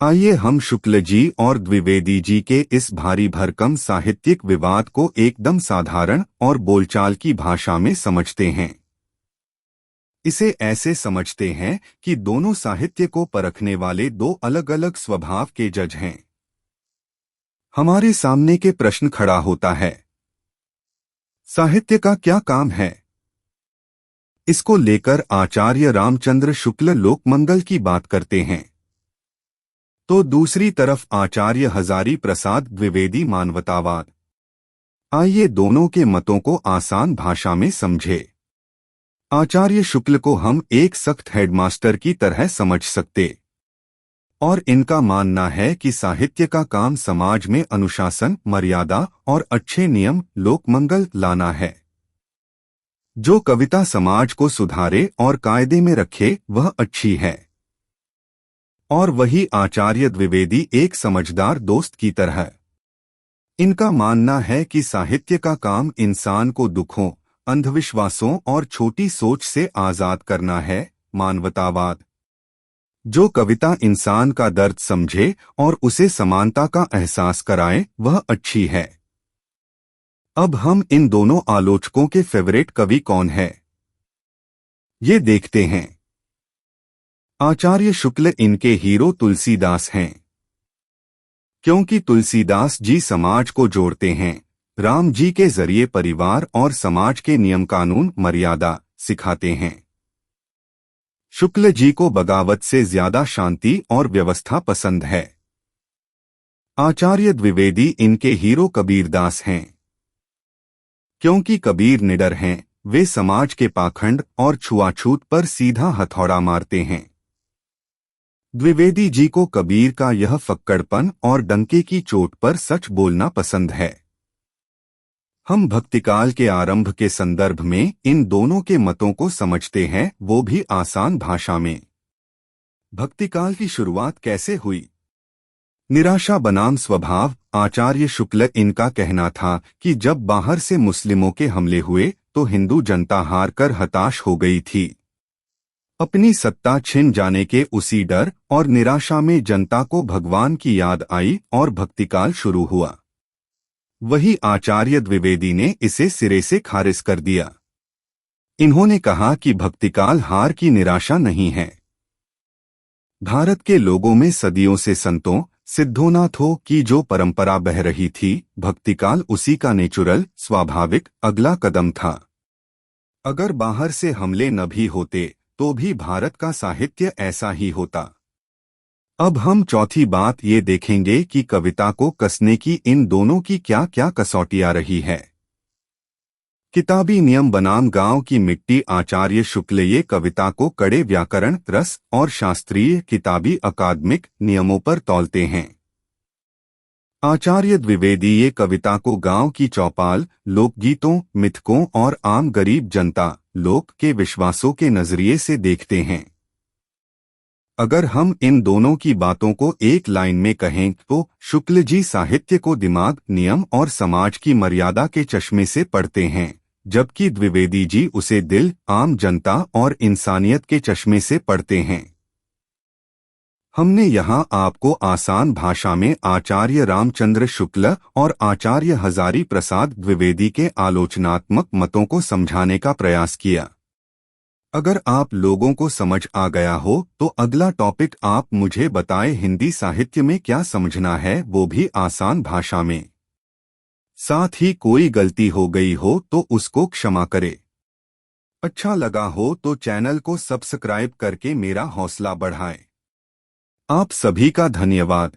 आइए हम शुक्ल जी और द्विवेदी जी के इस भारी भरकम साहित्यिक विवाद को एकदम साधारण और बोलचाल की भाषा में समझते हैं। इसे ऐसे समझते हैं कि दोनों साहित्य को परखने वाले दो अलग अलग स्वभाव के जज हैं। हमारे सामने के प्रश्न खड़ा होता है, साहित्य का क्या काम है? इसको लेकर आचार्य रामचंद्र शुक्ल लोकमंगल की बात करते हैं, तो दूसरी तरफ आचार्य हजारी प्रसाद द्विवेदी मानवतावाद। आइए दोनों के मतों को आसान भाषा में समझे। आचार्य शुक्ल को हम एक सख्त हेडमास्टर की तरह समझ सकते और इनका मानना है कि साहित्य का काम समाज में अनुशासन, मर्यादा और अच्छे नियम, लोकमंगल लाना है। जो कविता समाज को सुधारे और कायदे में रखे वह अच्छी है। और वही आचार्य द्विवेदी एक समझदार दोस्त की तरह। इनका मानना है कि साहित्य का काम इंसान को दुखों, अंधविश्वासों और छोटी सोच से आजाद करना है, मानवतावाद। जो कविता इंसान का दर्द समझे और उसे समानता का एहसास कराए वह अच्छी है। अब हम इन दोनों आलोचकों के फेवरेट कवि कौन है, ये देखते हैं। आचार्य शुक्ल इनके हीरो तुलसीदास हैं, क्योंकि तुलसीदास जी समाज को जोड़ते हैं। राम जी के जरिए परिवार और समाज के नियम कानून मर्यादा सिखाते हैं। शुक्ल जी को बगावत से ज्यादा शांति और व्यवस्था पसंद है। आचार्य द्विवेदी इनके हीरो कबीरदास हैं, क्योंकि कबीर निडर हैं, वे समाज के पाखंड और छुआछूत पर सीधा हथौड़ा मारते हैं। द्विवेदी जी को कबीर का यह फक्कड़पन और डंके की चोट पर सच बोलना पसंद है। हम भक्तिकाल के आरंभ के संदर्भ में इन दोनों के मतों को समझते हैं, वो भी आसान भाषा में। भक्तिकाल की शुरुआत कैसे हुई? निराशा बनाम स्वभाव। आचार्य शुक्ल इनका कहना था कि जब बाहर से मुस्लिमों के हमले हुए तो हिंदू जनता हार कर हताश हो गई थी। अपनी सत्ता छिन जाने के उसी डर और निराशा में जनता को भगवान की याद आई और भक्तिकाल शुरू हुआ। वही आचार्य द्विवेदी ने इसे सिरे से खारिज कर दिया। इन्होंने कहा कि भक्तिकाल हार की निराशा नहीं है। भारत के लोगों में सदियों से संतों, सिद्धोनाथों की जो परंपरा बह रही थी, भक्तिकाल उसी का नेचुरल, स्वाभाविक अगला कदम था। अगर बाहर से हमले न भी होते तो भी भारत का साहित्य ऐसा ही होता। अब हम चौथी बात ये देखेंगे कि कविता को कसने की इन दोनों की क्या क्या कसौटी आ रही है। किताबी नियम बनाम गांव की मिट्टी। आचार्य शुक्ल ये कविता को कड़े व्याकरण, रस और शास्त्रीय किताबी अकादमिक नियमों पर तौलते हैं। आचार्य द्विवेदी ये कविता को गांव की चौपाल, लोकगीतों, मिथकों और आम गरीब जनता, लोक के विश्वासों के नजरिए से देखते हैं। अगर हम इन दोनों की बातों को एक लाइन में कहें तो शुक्ल जी साहित्य को दिमाग, नियम और समाज की मर्यादा के चश्मे से पढ़ते हैं, जबकि द्विवेदी जी उसे दिल, आम जनता और इंसानियत के चश्मे से पढ़ते हैं। हमने यहाँ आपको आसान भाषा में आचार्य रामचंद्र शुक्ल और आचार्य हजारी प्रसाद द्विवेदी के आलोचनात्मक मतों को समझाने का प्रयास किया। अगर आप लोगों को समझ आ गया हो तो अगला टॉपिक आप मुझे बताएं, हिंदी साहित्य में क्या समझना है, वो भी आसान भाषा में। साथ ही कोई गलती हो गई हो तो उसको क्षमा करे। अच्छा लगा हो तो चैनल को सब्सक्राइब करके मेरा हौसला बढ़ाएं। आप सभी का धन्यवाद।